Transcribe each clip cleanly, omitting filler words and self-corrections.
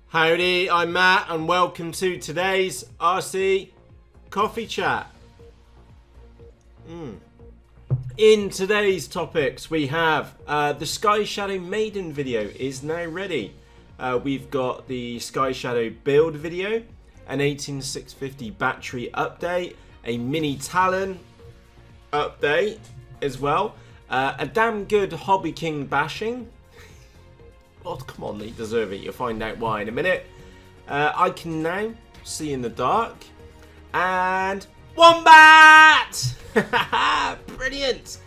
Howdy, I'm Matt and welcome to today's RC Coffee Chat. In today's topics we have the Sky Shadow Maiden video is now ready. We've got the Sky Shadow build video, an 18650 battery update, a mini Talon update as well, a damn good HobbyKing bashing. Oh, come on, they deserve it. You'll find out why in a minute. I can now see in the dark. And WOMBAT! Brilliant!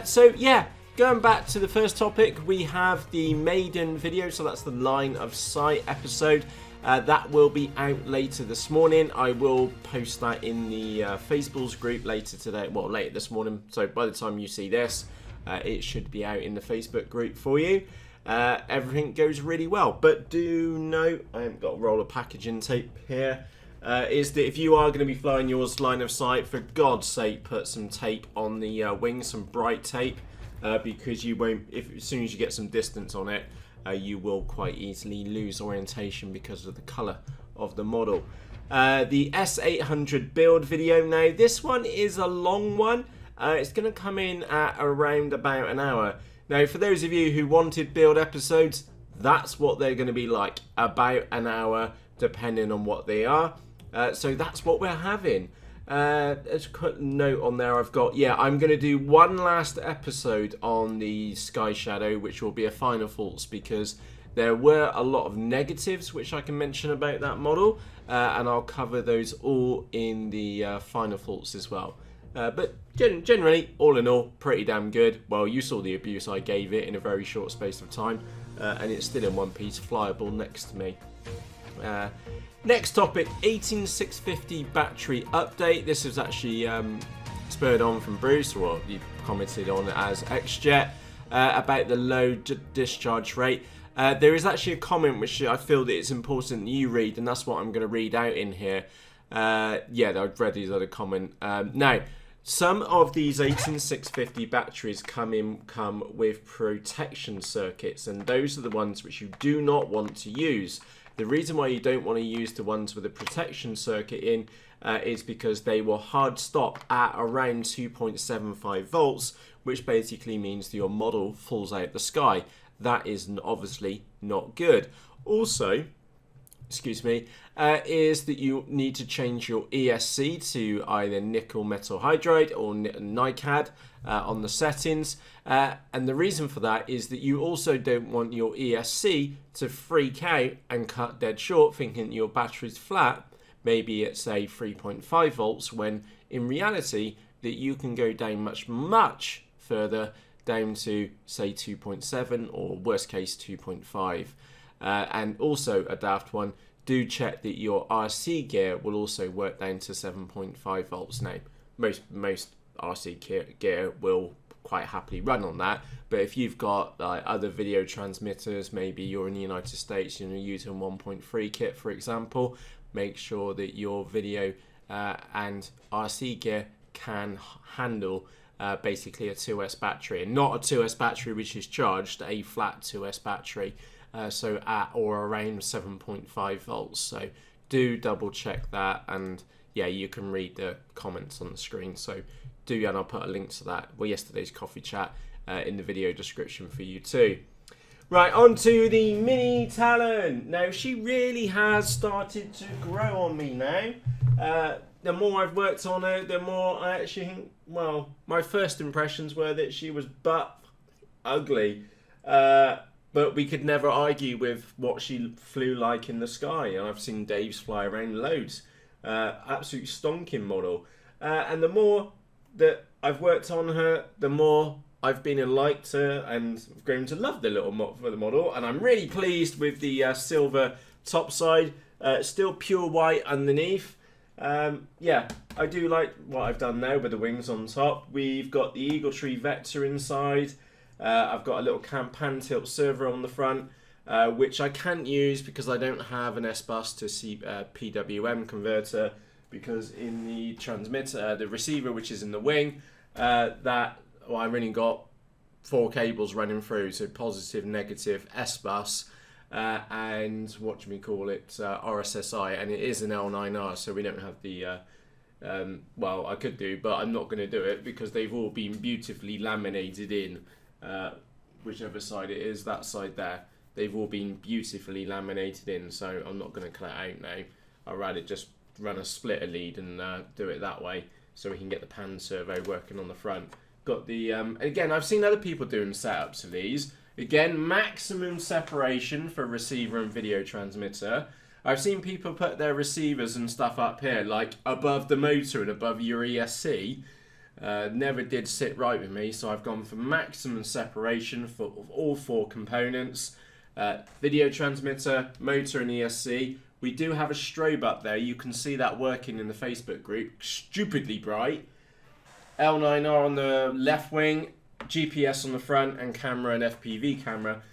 So, yeah, going back to the first topic, we have the Maiden video. So that's the line of sight episode. That will be out later this morning. I will post that in the Facebook's group later today. Well, later this morning. So by the time you see this, it should be out in the Facebook group for you. Everything goes really well, but do note, I haven't got a roll of packaging tape here, is that if you are going to be flying yours line of sight, for God's sake put some tape on the wings, some bright tape, because you won't, as soon as you get some distance on it, you will quite easily lose orientation because of the colour of the model. The S800 build video, now this one is a long one. It's going to come in at around about an hour. Now, for those of you who wanted build episodes, that's what they're going to be like, about an hour, depending on what they are. So that's what we're having. There's a quick note on there I've got. Yeah, I'm going to do one last episode on the Sky Shadow, which will be a final thoughts, because there were a lot of negatives which I can mention about that model, and I'll cover those all in the final thoughts as well. But generally, all in all, pretty damn good. Well, you saw the abuse I gave it in a very short space of time, and it's still in one piece, flyable next to me. Next topic, 18650 battery update. This was actually spurred on from Bruce, or you commented on it as XJet, about the low discharge rate. There is actually a comment which I feel that it's important that you read, and that's what I'm going to read out in here. Yeah, I've read these other comment. Now, some of these 18650 batteries come with protection circuits, and those are the ones which you do not want to use. The reason why you don't want to use the ones with a protection circuit in is because they will hard stop at around 2.75 volts, which basically means that your model falls out the sky. That is obviously not good. Also, excuse me, is that you need to change your ESC to either nickel metal hydride or NiCad on the settings. And the reason for that is that you also don't want your ESC to freak out and cut dead short, thinking your battery's flat, maybe at say 3.5 volts, when in reality that you can go down much further, down to say 2.7 or worst case 2.5. And also a daft one, do check that your RC gear will also work down to 7.5 volts. Now, most RC gear will quite happily run on that, but if you've got other video transmitters, maybe you're in the United States, you're using 1.3 kit, for example, make sure that your video and RC gear can handle basically a 2S battery, and not a 2S battery which is charged, a flat 2S battery. So at or around 7.5 volts. So do double check that, and yeah, you can read the comments on the screen. So do, and I'll put a link to that, well, yesterday's coffee chat in the video description for you too. Right, on to the mini Talon. Now, she really has started to grow on me now. The more I've worked on her, the more I actually think, well, my first impressions were that she was butt ugly. But we could never argue with what she flew like in the sky. And I've seen Dave's fly around loads. Absolute stonking model. And the more that I've worked on her, the more I've been and liked her and grown to love the little model. And I'm really pleased with the silver top side. Still pure white underneath. Yeah, I do like what I've done now with the wings on top. We've got the Eagle Tree Vector inside. I've got a little pan tilt server on the front, which I can't use because I don't have an S-bus to PWM converter, because in the transmitter, the receiver which is in the wing, I've only got 4 cables running through, so positive, negative, S-bus, and what do we call it, RSSI, and it is an L9R, so we don't have the well, I could do, but I'm not going to do it because they've all been beautifully laminated in, whichever side it is, that side there. They've all been beautifully laminated in, so I'm not going to cut it out now. I'd rather just run a splitter lead and do it that way, so we can get the pan servo working on the front. Got the, again, I've seen other people doing setups of these. Again, maximum separation for receiver and video transmitter. I've seen people put their receivers and stuff up here, like above the motor and above your ESC. Never did sit right with me, so I've gone for maximum separation for all 4 components. Video transmitter, motor and ESC. We do have a strobe up there. You can see that working in the Facebook group. Stupidly bright. L9R on the left wing, GPS on the front, and camera and FPV camera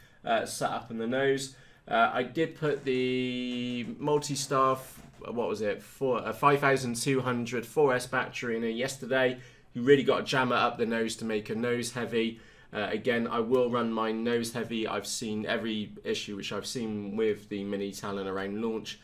set up in the nose. I did put the multi-star, what was it, 5200 4S battery in here yesterday. You really got to jam it up the nose to make a nose heavy. Again, I will run my nose heavy. I've seen every issue which I've seen with the mini Talon around launch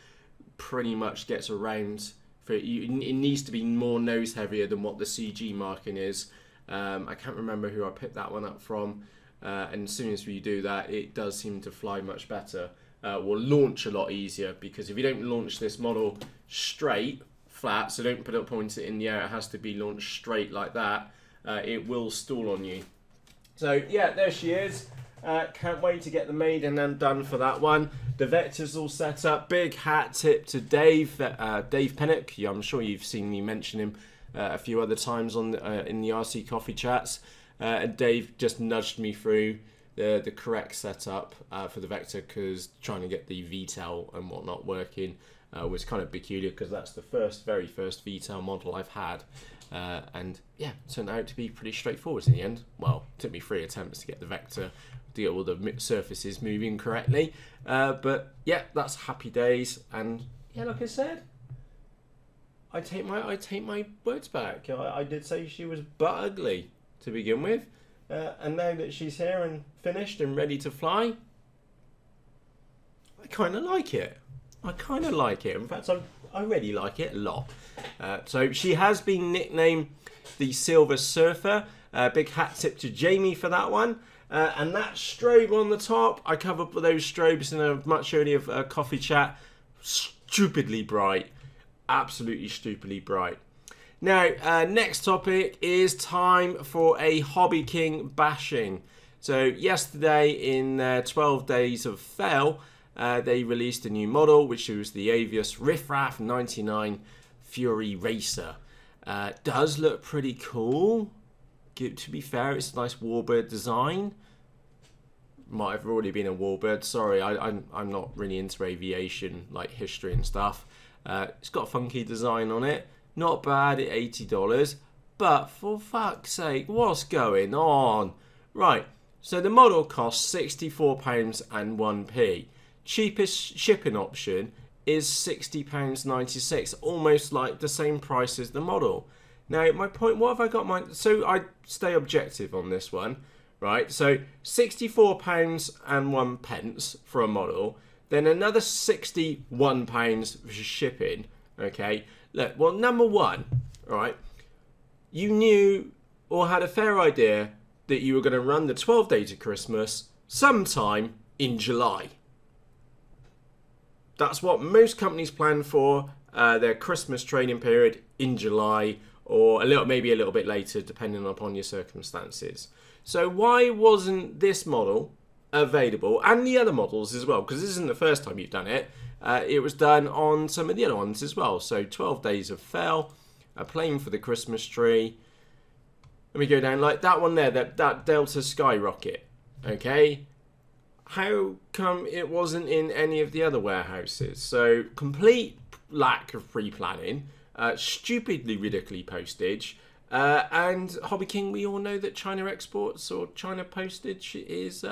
pretty much gets around. It needs to be more nose heavier than what the CG marking is. I can't remember who I picked that one up from. And as soon as we do that, it does seem to fly much better. Will launch a lot easier, because if you don't launch this model straight, flat, so don't point it in the air, it has to be launched straight like that, it will stall on you. So yeah, there she is. Can't wait to get the maiden and done for that one. The vector's all set up. Big hat tip to Dave, Dave Pennock. Yeah, I'm sure you've seen me mention him a few other times on in the RC coffee chats. And Dave just nudged me through the correct setup for the vector, because trying to get the VTEL and whatnot working was kind of peculiar, because that's the very first VTEL model I've had. And yeah, turned out to be pretty straightforward in the end. Well, it took me 3 attempts to get the vector, to get all the surfaces moving correctly. But yeah, that's happy days. And yeah, like I said, I take my words back. I did say she was butt ugly to begin with. And now that she's here and finished and ready to fly, I kind of like it. I kind of like it. In fact, I really like it a lot. So she has been nicknamed the Silver Surfer. Big hat tip to Jamie for that one. And that strobe on the top, I covered those strobes in a much earlier coffee chat. Stupidly bright. Absolutely stupidly bright. Now, next topic is time for a HobbyKing bashing. So yesterday in their 12 days of fail, they released a new model, which was the Avius Riffraff 99 Fury Racer. Does look pretty cool. To be fair, it's a nice warbird design. Might have already been a warbird. Sorry, I'm not really into aviation, like history and stuff. It's got a funky design on it. Not bad at $80. But for fuck's sake, what's going on? Right, so the model costs £64 and 1p. Cheapest shipping option is £60.96, almost like the same price as the model. Now, my point, what have I got so I stay objective on this one, right? So £64 and 1p for a model, then another £61 for shipping, okay? Look, well, number one, right, you knew or had a fair idea that you were going to run the 12 days of Christmas sometime in July. That's what most companies plan for their Christmas trading period, in July, or maybe a little bit later, depending upon your circumstances. So why wasn't this model available, and the other models as well? Because this isn't the first time you've done it. It was done on some of the other ones as well. So 12 days of fail, playing for the Christmas tree. Let me go down like that one there, that Delta Skyrocket. Okay. How come it wasn't in any of the other warehouses? So complete lack of pre-planning, stupidly ridiculous postage, and HobbyKing, we all know that China exports or China postage is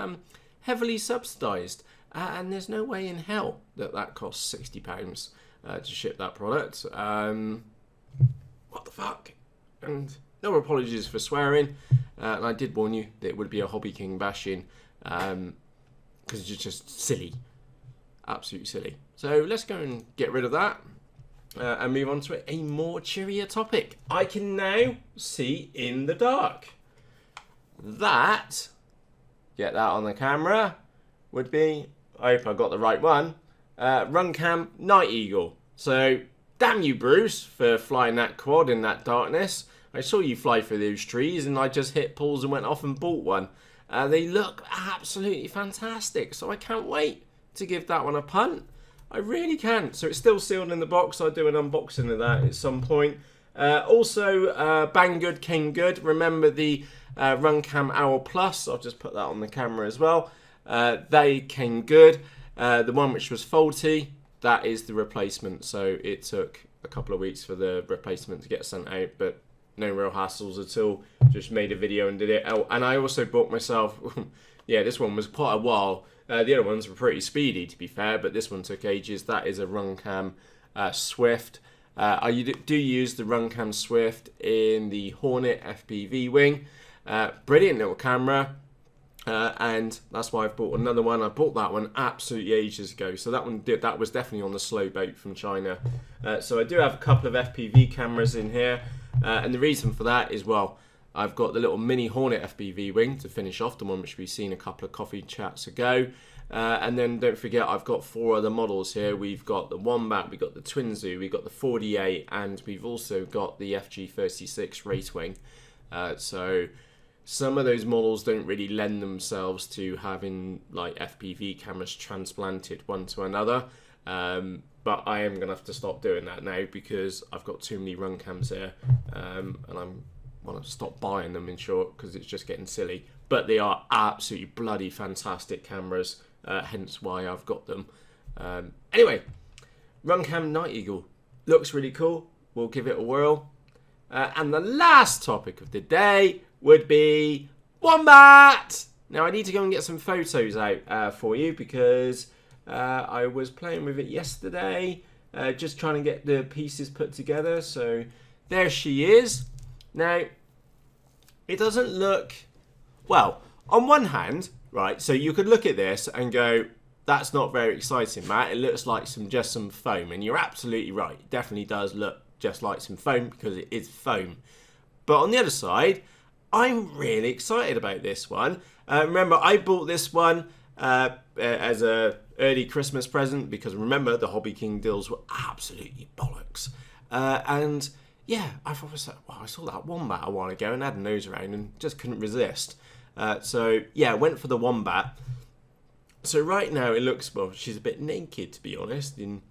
heavily subsidised, and there's no way in hell that costs £60 to ship that product. What the fuck? And no apologies for swearing, and I did warn you that it would be a HobbyKing bashing, because it's just silly. Absolutely silly. So let's go and get rid of that and move on to a more cheerier topic. I can now see in the dark. That, get that on the camera, would be, I hope I got the right one, RunCam Night Eagle. So, damn you, Bruce, for flying that quad in that darkness. I saw you fly through those trees and I just hit pause and went off and bought one. They look absolutely fantastic, so I can't wait to give that one a punt. I really can. So it's still sealed in the box. I'll do an unboxing of that at some point. Also, Banggood came good. Remember the RunCam Hour Plus? I'll just put that on the camera as well. They came good. The one which was faulty, that is the replacement. So it took a couple of weeks for the replacement to get sent out, but no real hassles at all. Just made a video and did it. Oh, and I also bought myself, yeah, this one was quite a while. The other ones were pretty speedy, to be fair, but this one took ages. That is a RunCam Swift. I do use the RunCam Swift in the Hornet FPV wing. Brilliant little camera. And that's why I've bought another one. I bought that one absolutely ages ago. So that was definitely on the slow boat from China. So I do have a couple of FPV cameras in here. And the reason for that is, well, I've got the little mini Hornet FPV wing to finish off, the one which we've seen a couple of coffee chats ago. And then don't forget, I've got 4 other models here. We've got the WOMBAT, we've got the Twin Zoo, we've got the 48, and we've also got the FG36 race wing. So some of those models don't really lend themselves to having like FPV cameras transplanted one to another. But I am going to have to stop doing that now because I've got too many RunCams here, and I want to stop buying them, in short, because it's just getting silly. But they are absolutely bloody fantastic cameras, hence why I've got them. Anyway, RunCam Night Eagle looks really cool. We'll give it a whirl. And the last topic of the day would be WOMBAT! Now I need to go and get some photos out for you because I was playing with it yesterday, just trying to get the pieces put together. So there she is. Now, it doesn't look, well, on one hand, right, so you could look at this and go, that's not very exciting, Matt. It looks like just some foam, and you're absolutely right. It definitely does look just like some foam because it is foam. But on the other side, I'm really excited about this one. Remember, I bought this one as a early Christmas present because remember, the HobbyKing deals were absolutely bollocks. And yeah, I thought, well, I saw that WOMBAT a while ago and had a nose around and just couldn't resist. So yeah, went for the WOMBAT. So right now it looks, well, she's a bit naked, to be honest, in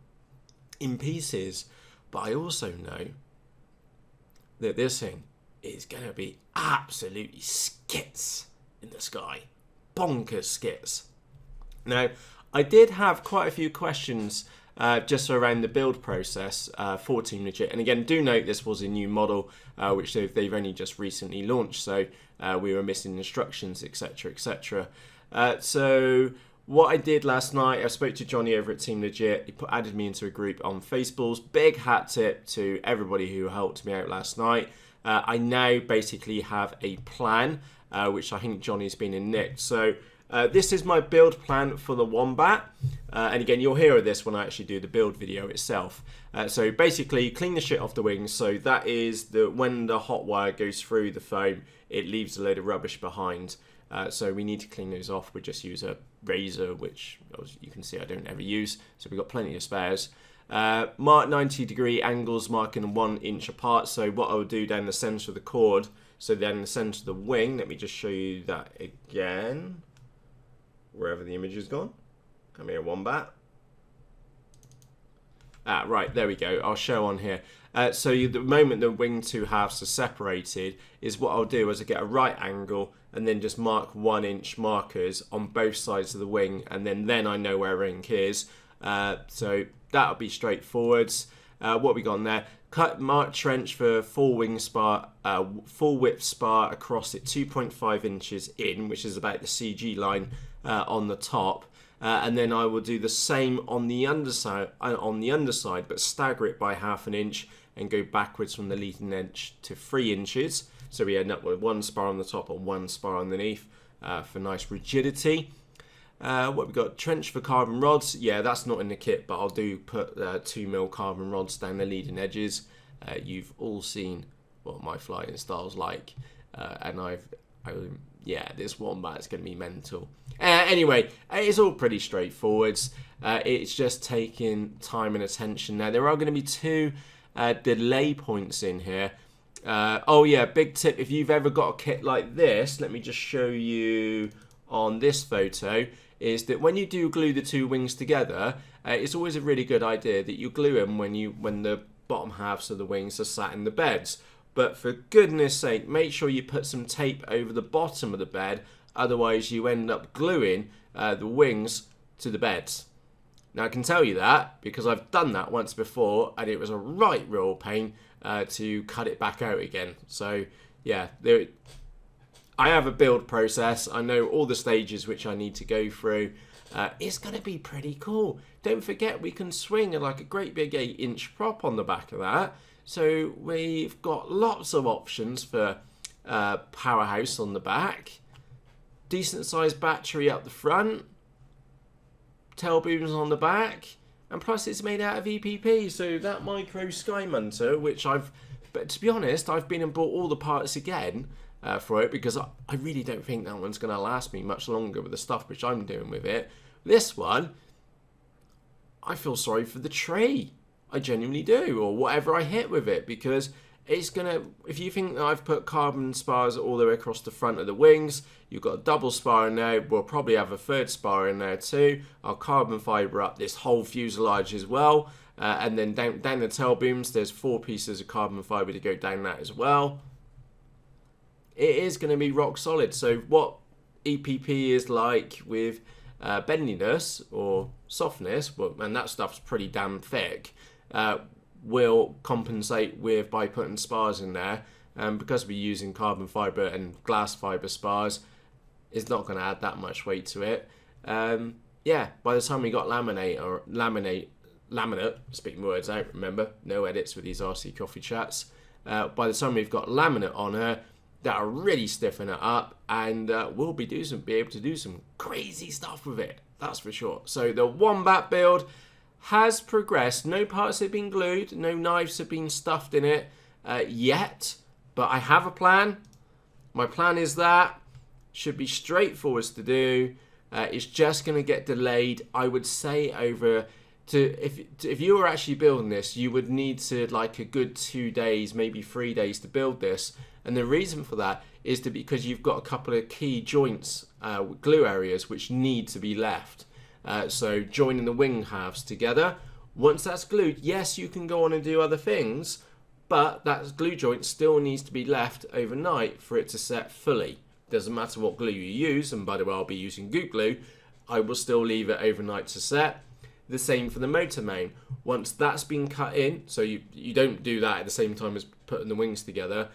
pieces. But I also know that this thing is going to be absolutely skits in the sky. Bonkers skits. Now, I did have quite a few questions just around the build process for Team Legit. And again, do note this was a new model, which they've only just recently launched. So we were missing instructions, etc., etc. So what I did last night, I spoke to Johnny over at Team Legit. He added me into a group on Facebook. Big hat tip to everybody who helped me out last night. I now basically have a plan, which I think Johnny's been in nicked. So this is my build plan for the WOMBAT. And again, you'll hear of this when I actually do the build video itself. So basically, clean the shit off the wings. So that is when the hot wire goes through the foam, it leaves a load of rubbish behind. So we need to clean those off. We just use a razor, which as you can see I don't ever use. So we've got plenty of spares. Mark 90-degree angles, marking 1 inch apart. So what I would do down the center of the cord, so then the center of the wing, let me just show you that again. Wherever the image has gone. Come here, WOMBAT. Right, there we go. I'll show on here. So the moment the wing 2 halves are separated is what I'll do is I get a right angle and then just mark 1 inch markers on both sides of the wing, and then I know where ink is. So that'll be straightforwards. What we got on there? Cut mark trench for full wing spar, full width spar across it 2.5 inches in, which is about the CG line on the top. And then I will do the same on the underside, but stagger it by ½ inch and go backwards from the leading edge to 3 inches. So we end up with 1 spar on the top and 1 spar underneath for nice rigidity. What we got? Trench for carbon rods. Yeah, that's not in the kit, but I'll do put 2mm carbon rods down the leading edges. You've all seen what my flying style's like, and yeah, this WOMBAT's going to be mental. Anyway, it's all pretty straightforward. It's just taking time and attention. Now, there are going to be 2 delay points in here. Oh yeah, big tip, if you've ever got a kit like this, let me just show you on this photo, is that when you do glue the 2 wings together, it's always a really good idea that you glue them when the bottom halves of the wings are sat in the beds. But for goodness sake, make sure you put some tape over the bottom of the bed, otherwise you end up gluing the wings to the beds. Now I can tell you that because I've done that once before and it was a right real pain to cut it back out again. So yeah, I have a build process. I know all the stages which I need to go through. It's going to be pretty cool. Don't forget we can swing like a great big 8-inch prop on the back of that. So we've got lots of options for powerhouse on the back, decent sized battery up the front, tail booms on the back, and plus it's made out of EPP. So that micro sky munter, which but to be honest, I've been and bought all the parts again for it because I really don't think that one's going to last me much longer with the stuff which I'm doing with it. This one, I feel sorry for the tree. I genuinely do, or whatever I hit with it, because it's gonna, if you think that I've put carbon spars all the way across the front of the wings, you've got a double spar in there, we'll probably have a 3rd spar in there too. I'll carbon fibre up this whole fuselage as well, and then down the tail booms there's 4 pieces of carbon fibre to go down that as well. It is going to be rock solid. So what EPP is like with bendiness or softness, and that stuff's pretty damn thick, will compensate by putting spars in there. Because we're using carbon fibre and glass fibre spars, it's not going to add that much weight to it. Yeah, by the time we got laminate, speaking words out, remember, no edits with these RC coffee chats. By the time we've got laminate on her, that'll really stiffen it up, and we'll be able to do some crazy stuff with it, that's for sure. So the WOMBAT build has progressed. No parts have been glued, no knives have been stuffed in it yet, but I have a plan. My plan is that should be straightforward to do. It's just going to get delayed, I would say, over to if you were actually building this, you would need to like a good 2 days, maybe 3 days to build this. And the reason for that is because you've got a couple of key joints, glue areas, which need to be left. So joining the wing halves together. Once that's glued, yes, you can go on and do other things, but that glue joint still needs to be left overnight for it to set fully. Doesn't matter what glue you use, and by the way, I'll be using goop glue. I will still leave it overnight to set. The same for the motor main. Once that's been cut in, so you don't do that at the same time as putting the wings together,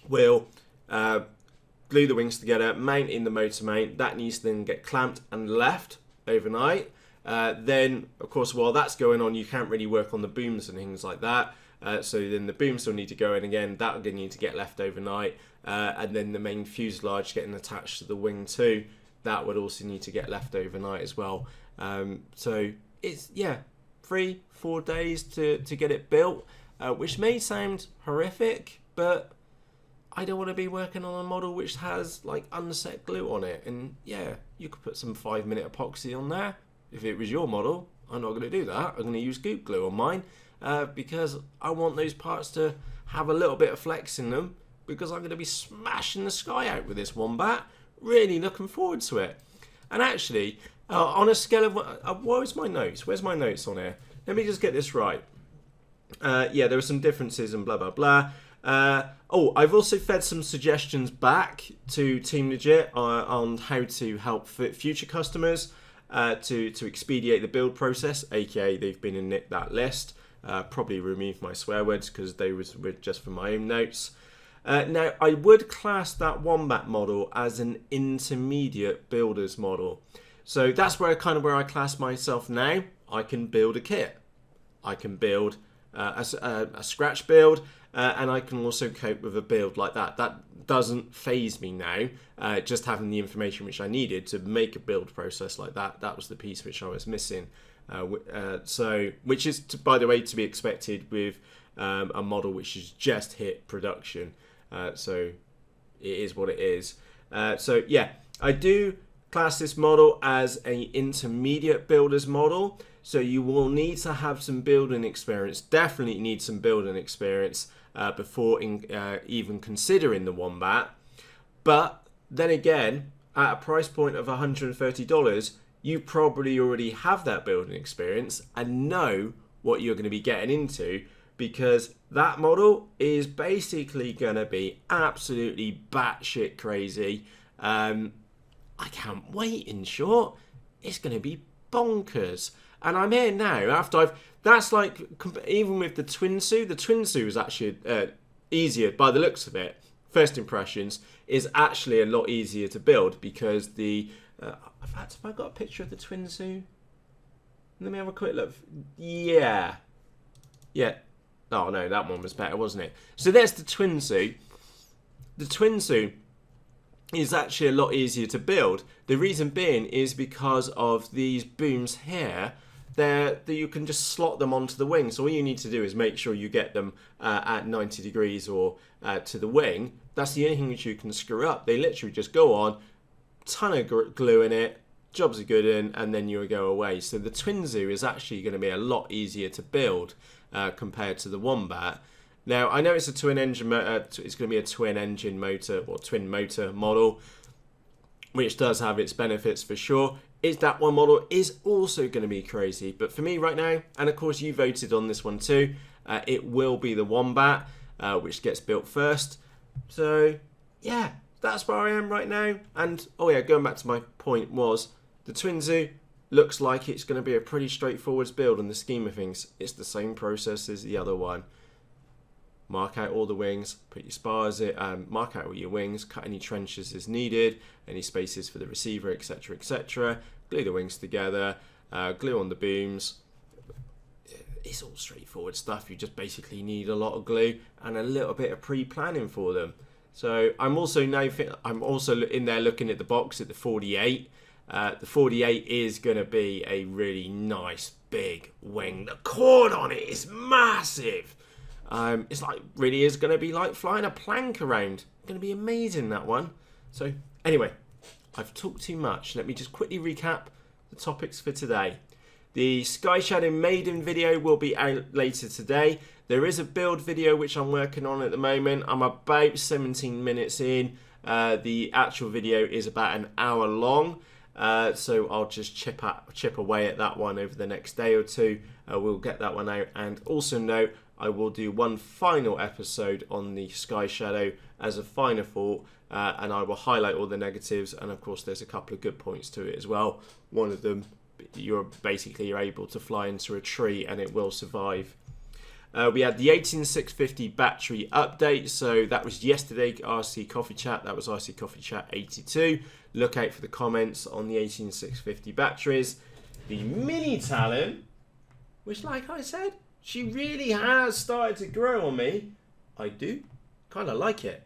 we'll glue the wings together, mount in the motor main. That needs to then get clamped and left overnight. Then, of course, while that's going on, you can't really work on the booms and things like that. So then the booms still need to go in again. That'll need to get left overnight. And then the main fuselage getting attached to the wing too, that would also need to get left overnight as well. So it's, 3-4 days to get it built, which may sound horrific, but I don't want to be working on a model which has like unset glue on it. And yeah, you could put some 5-minute epoxy on there. If it was your model, I'm not going to do that. I'm going to use goop glue on mine because I want those parts to have a little bit of flex in them, because I'm going to be smashing the sky out with this WOMBAT. Really looking forward to it. And actually, on a scale of... where's my notes? Where's my notes on here? Let me just get this right. Yeah, there were some differences and blah, blah, blah. I've also fed some suggestions back to Team Legit on how to help future customers to expedite the build process, aka they've been in that list. Probably remove my swear words because they were just for my own notes. Now, I would class that WOMBAT model as an intermediate builder's model. So that's where I class myself now. I can build a kit. I can build a scratch build, and I can also cope with a build like that. That doesn't faze me now. Just having the information which I needed to make a build process like that, that was the piece which I was missing. Which is, by the way, to be expected with a model which has just hit production. So it is what it is. So yeah, I do class this model as an intermediate builder's model. So you will need to have some building experience. Definitely need some building experience before even considering the Wombat. But then again, at a price point of $130, you probably already have that building experience and know what you're going to be getting into, because that model is basically going to be absolutely batshit crazy. I can't wait, in short. It's going to be bonkers. And I'm here now after that's like, even with the Twinsu was actually easier by the looks of it. First impressions is actually a lot easier to build because in fact, have I got a picture of the Twinsu? Let me have a quick look. Yeah. Oh no, that one was better, wasn't it? So there's the Twinsu. The Twinsu is actually a lot easier to build. The reason being is because of these booms here. That you can just slot them onto the wing. So all you need to do is make sure you get them at 90 degrees or to the wing. That's the only thing which you can screw up. They literally just go on, ton of glue in it, jobs are good in, and then you go away. So the Twinsu is actually going to be a lot easier to build compared to the Wombat. Now I know it's a twin engine. It's going to be a twin engine motor or twin motor model, which does have its benefits for sure. Is that one model is also going to be crazy. But for me right now, and of course you voted on this one too, it will be the Wombat, which gets built first. So yeah, that's where I am right now. And oh yeah, going back to my point was, the Twinsu looks like it's going to be a pretty straightforward build in the scheme of things. It's the same process as the other one. Mark out all the wings, put your spars in, mark out all your wings, cut any trenches as needed, any spaces for the receiver, etc, etc. Glue the wings together, glue on the booms. It's all straightforward stuff. You just basically need a lot of glue and a little bit of pre-planning for them. So I'm also in there looking at the box at the 48. The 48 is going to be a really nice big wing. The cord on it is massive. It's like really is going to be like flying a plank around. Going to be amazing, that one. So anyway, I've talked too much. Let me just quickly recap the topics for today. The Sky Shadow Maiden video will be out later today. There is a build video which I'm working on at the moment. I'm about 17 minutes in. The actual video is about an hour long. So I'll just chip away at that one over the next day or two. We'll get that one out. And also note, I will do one final episode on the Sky Shadow as a final thought, and I will highlight all the negatives, and of course there's a couple of good points to it as well. One of them, you're able to fly into a tree and it will survive. We had the 18650 battery update, so that was yesterday, RC Coffee Chat. That was RC Coffee Chat 82. Look out for the comments on the 18650 batteries. The mini Talon, which, like I said, she really has started to grow on me. I do kind of like it.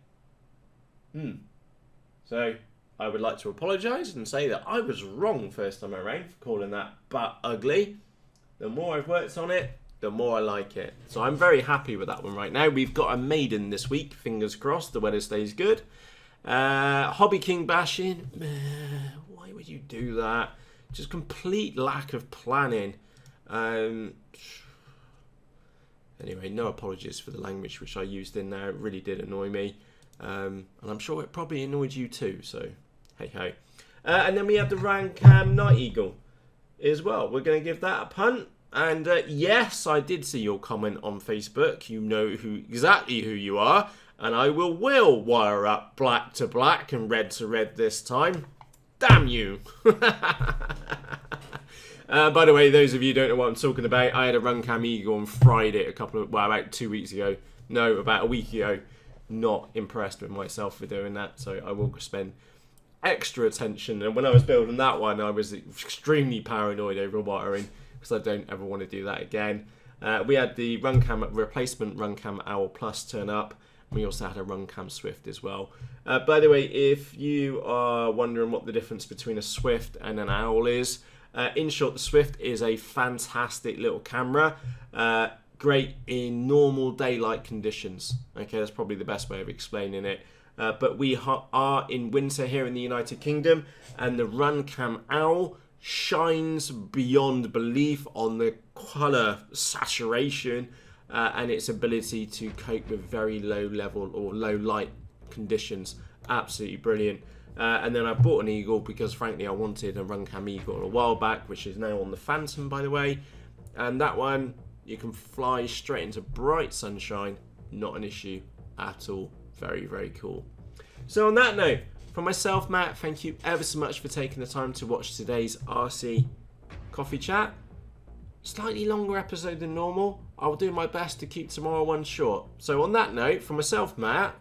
So I would like to apologise and say that I was wrong first time around for calling that butt ugly. The more I've worked on it, the more I like it. So I'm very happy with that one right now. We've got a maiden this week. Fingers crossed the weather stays good. HobbyKing bashing. Why would you do that? Just complete lack of planning. Anyway, no apologies for the language which I used in there. It really did annoy me. And I'm sure it probably annoyed you too. So, hey ho. And then we have the RunCam Night Eagle as well. We're going to give that a punt. And yes, I did see your comment on Facebook. You know exactly who you are. And I will wire up black to black and red to red this time. Damn you. By the way, those of you who don't know what I'm talking about, I had a RunCam Eagle on Friday about 2 weeks ago. No, about a week ago. Not impressed with myself for doing that, so I will spend extra attention. And when I was building that one, I was extremely paranoid over wiring because I don't ever want to do that again. We had the RunCam replacement RunCam Owl Plus turn up. We also had a RunCam Swift as well. By the way, if you are wondering what the difference between a Swift and an Owl is, in short, the Swift is a fantastic little camera. Great in normal daylight conditions. Okay, that's probably the best way of explaining it. But we are in winter here in the United Kingdom, and the RunCam Owl shines beyond belief on the colour saturation and its ability to cope with very low level or low light conditions. Absolutely brilliant. And then I bought an Eagle because frankly I wanted a RunCam Eagle a while back, which is now on the Phantom, by the way. And that one, you can fly straight into bright sunshine, not an issue at all. Very, very cool. So on that note, from myself, Matt, thank you ever so much for taking the time to watch today's RC Coffee Chat. Slightly longer episode than normal. I'll do my best to keep tomorrow one short. So on that note, from myself, Matt,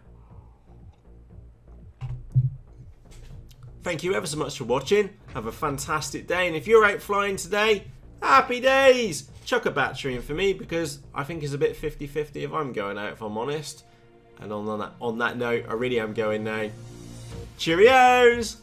thank you ever so much for watching. Have a fantastic day. And if you're out flying today, happy days. Chuck a battery in for me because I think it's a bit 50-50 if I'm going out, if I'm honest. And on that note, I really am going now. Cheerios!